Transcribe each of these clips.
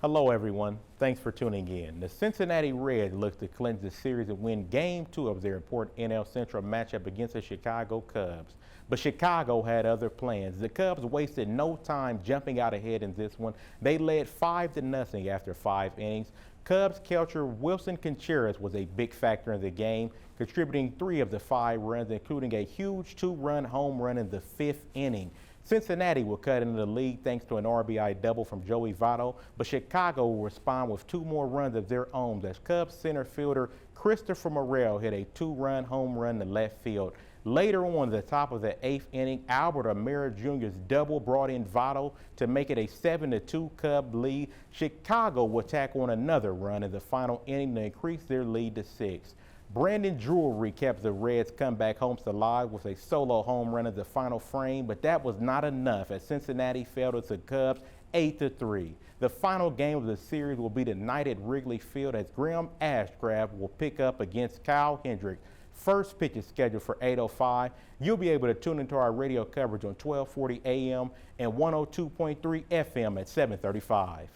Hello, everyone. Thanks for tuning in. The Cincinnati Reds look to clinch the series and win Game 2 of their important NL Central matchup against the Chicago Cubs. But Chicago had other plans. The Cubs wasted no time jumping out ahead in this one. They led 5-0 after 5 innings. Cubs catcher Wilson Contreras was a big factor in the game, contributing 3 of the 5 runs, including a huge 2-run home run in the 5th inning. Cincinnati will cut into the lead thanks to an RBI double from Joey Votto, but Chicago will respond with 2 more runs of their own as Cubs center fielder Christopher Morel hit a 2-run home run to left field. Later on, the top of the 8th inning, Albert Amara Jr.'s double brought in Votto to make it a 7-2 Cub lead. Chicago will tack on another run in the final inning to increase their lead to 6. Brandon Drury kept the Reds' comeback homes alive with a solo home run in the final frame, but that was not enough as Cincinnati fell to the Cubs 8-3. The final game of the series will be tonight at Wrigley Field as Graham Ashcraft will pick up against Kyle Hendricks. First pitch is scheduled for 8:05. You'll be able to tune into our radio coverage on 1240 AM and 102.3 FM at 7:35.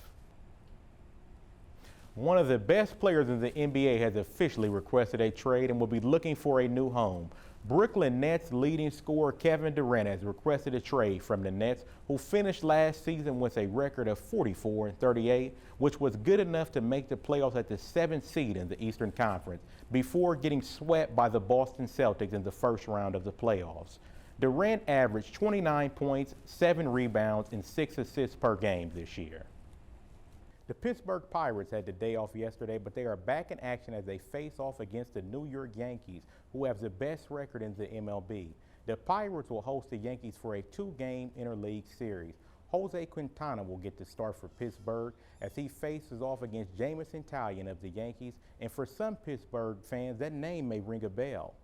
One of the best players in the NBA has officially requested a trade and will be looking for a new home. Brooklyn Nets leading scorer Kevin Durant has requested a trade from the Nets, who finished last season with a record of 44-38, which was good enough to make the playoffs at the 7th seed in the Eastern Conference, before getting swept by the Boston Celtics in the first round of the playoffs. Durant averaged 29 points, 7 rebounds, and 6 assists per game this year. The Pittsburgh Pirates had the day off yesterday, but they are back in action as they face off against the New York Yankees, who have the best record in the MLB. The Pirates will host the Yankees for a 2-game interleague series. Jose Quintana will get the start for Pittsburgh as he faces off against Jameson Taillon of the Yankees, and for some Pittsburgh fans, that name may ring a bell.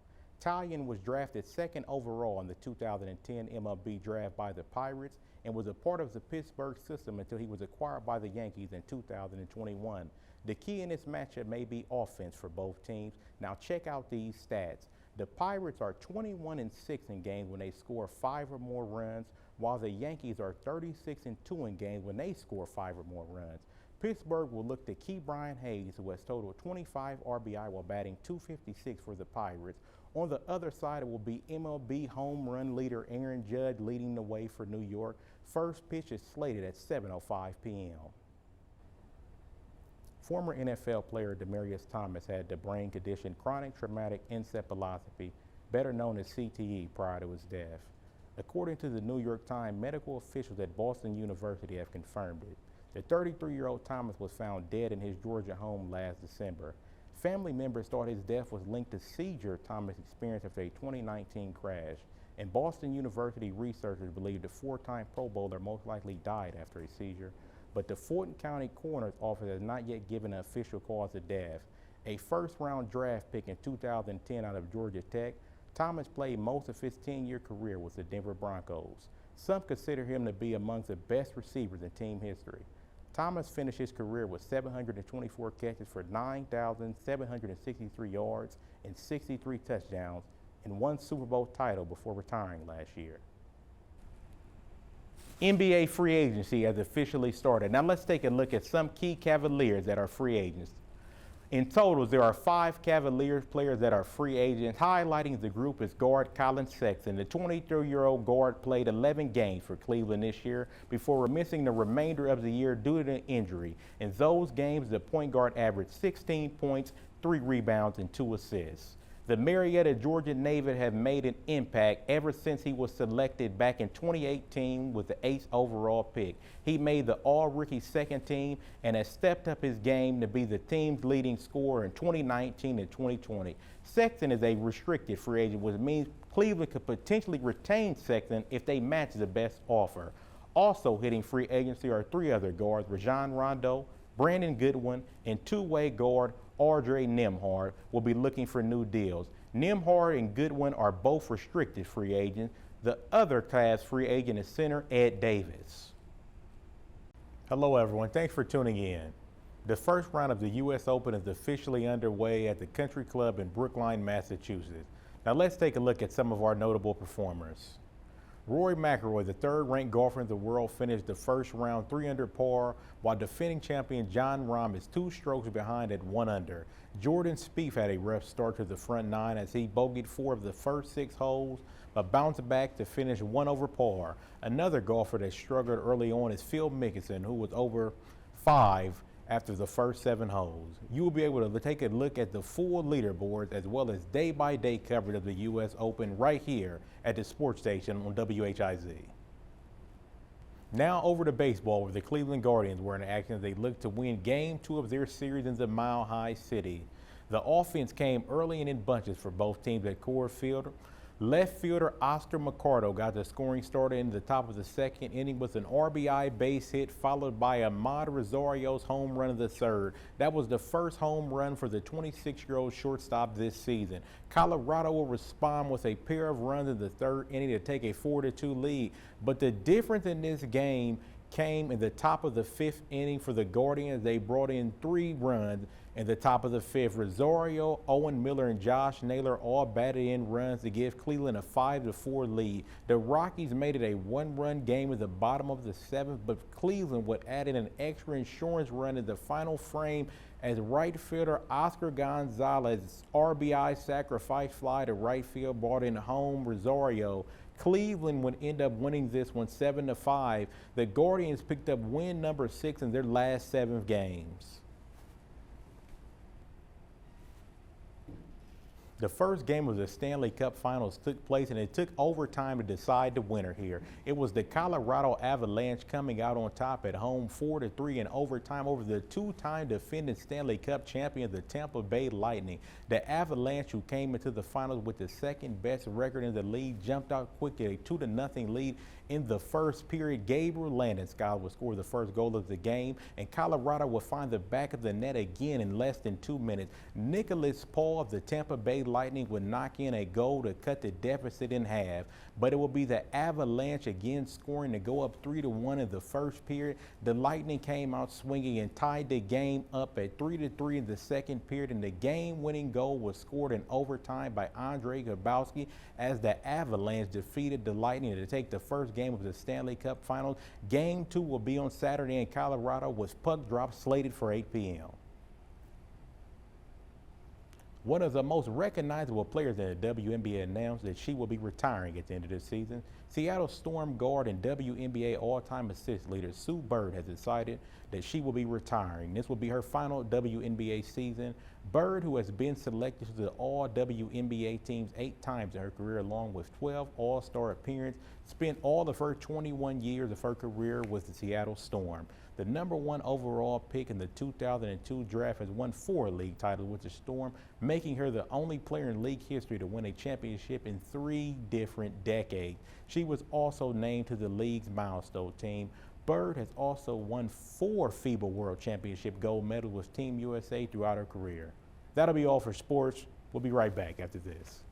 Taillon was drafted 2nd overall in the 2010 MLB draft by the Pirates and was a part of the Pittsburgh system until he was acquired by the Yankees in 2021. The key in this matchup may be offense for both teams. Now check out these stats. The Pirates are 21-6 in games when they score 5 or more runs, while the Yankees are 36-2 in games when they score 5 or more runs. Pittsburgh will look to Key Brian Hayes, who has totaled 25 RBI while batting .256 for the Pirates. On the other side, it will be MLB home run leader Aaron Judge leading the way for New York. First pitch is slated at 7:05 p.m. Former NFL player Demaryius Thomas had the brain condition chronic traumatic encephalopathy, better known as CTE, prior to his death. According to the New York Times, medical officials at Boston University have confirmed it. The 33-year-old Thomas was found dead in his Georgia home last December. Family members thought his death was linked to seizure Thomas experienced after a 2019 crash, and Boston University researchers believe the 4-time Pro Bowler most likely died after a seizure, but the Fulton County Coroner's Office has not yet given an official cause of death. A first-round draft pick in 2010 out of Georgia Tech, Thomas played most of his 10-year career with the Denver Broncos. Some consider him to be among the best receivers in team history. Thomas finished his career with 724 catches for 9,763 yards and 63 touchdowns and 1 Super Bowl title before retiring last year. NBA free agency has officially started. Now let's take a look at some key Cavaliers that are free agents. In total, there are 5 Cavaliers players that are free agents. Highlighting the group is guard Colin Sexton. The 23-year-old guard played 11 games for Cleveland this year before missing the remainder of the year due to an injury. In those games, the point guard averaged 16 points, 3 rebounds, and 2 assists. The Marietta, Georgia native have made an impact ever since he was selected back in 2018 with the 8th overall pick. He made the all-rookie second team and has stepped up his game to be the team's leading scorer in 2019 and 2020. Sexton is a restricted free agent, which means Cleveland could potentially retain Sexton if they match the best offer. Also hitting free agency are 3 other guards, Rajon Rondo, Brandon Goodwin, and two-way guard Audrey Nembhard will be looking for new deals. Nembhard and Goodwin are both restricted free agents. The other class free agent is center Ed Davis. Hello everyone, thanks for tuning in. The first round of the U.S. Open is officially underway at the Country Club in Brookline, Massachusetts. Now let's take a look at some of our notable performers. Rory McIlroy, the third-ranked golfer in the world, finished the first round 3 under par, while defending champion Jon Rahm is 2 strokes behind at 1 under. Jordan Spieth had a rough start to the front 9 as he bogeyed 4 of the first 6 holes, but bounced back to finish 1 over par. Another golfer that struggled early on is Phil Mickelson, who was over 5 after the first 7 holes. You will be able to take a look at the full leaderboards as well as day-by-day coverage of the U.S. Open right here at the sports station on WHIZ. Now over to baseball, where the Cleveland Guardians were in action as they looked to win Game 2 of their series in the Mile High City. The offense came early and in bunches for both teams at Coors Field. Left fielder Oscar Mercado got the scoring started in the top of the second inning with an RBI base hit, followed by Ahmad Rosario's home run of the third. That was the first home run for the 26-year-old shortstop this season. Colorado will respond with a pair of runs in the third inning to take a 4-2 lead. But the difference in this game came in the top of the 5th inning for the Guardians. They brought in 3 runs in the top of the 5th. Rosario, Owen Miller, and Josh Naylor all batted in runs to give Cleveland a 5-4 lead. The Rockies made it a 1-run game at the bottom of the 7th, but Cleveland would add in an extra insurance run in the final frame as right fielder Oscar Gonzalez's RBI sacrifice fly to right field brought in home Rosario. Cleveland would end up winning this one 7-5. The Guardians picked up win number 6 in their last 7 games. The first game of the Stanley Cup Finals took place, and it took overtime to decide the winner here. It was the Colorado Avalanche coming out on top at home 4-3 in overtime over the 2-time defending Stanley Cup champion, the Tampa Bay Lightning. The Avalanche, who came into the finals with the second best record in the league, jumped out quickly, a 2-0 lead in the first period. Gabriel Landeskog would score the first goal of the game, and Colorado would find the back of the net again in less than 2 minutes. Nicholas Paul of the Tampa Bay Lightning would knock in a goal to cut the deficit in half, but it will be the Avalanche again scoring to go up 3-1 in the first period. The Lightning came out swinging and tied the game up at 3-3 in the second period, and the game-winning goal was scored in overtime by Andre Grabowski as the Avalanche defeated the Lightning to take the first game of the Stanley Cup Finals. Game 2 will be on Saturday in Colorado with puck drop slated for 8 p.m. One of the most recognizable players in the WNBA announced that she will be retiring at the end of this season. Seattle Storm guard and WNBA all-time assist leader Sue Bird has decided that she will be retiring. This will be her final WNBA season. Bird, who has been selected to the All-WNBA teams 8 times in her career, along with 12 All-Star appearances, spent all of her 21 years of her career with the Seattle Storm. The #1 overall pick in the 2002 draft, has won 4 league titles with the Storm, making her the only player in league history to win a championship in 3 different decades. She was also named to the league's milestone team. Bird has also won 4 FIBA World Championship gold medals with Team USA throughout her career. That'll be all for sports. We'll be right back after this.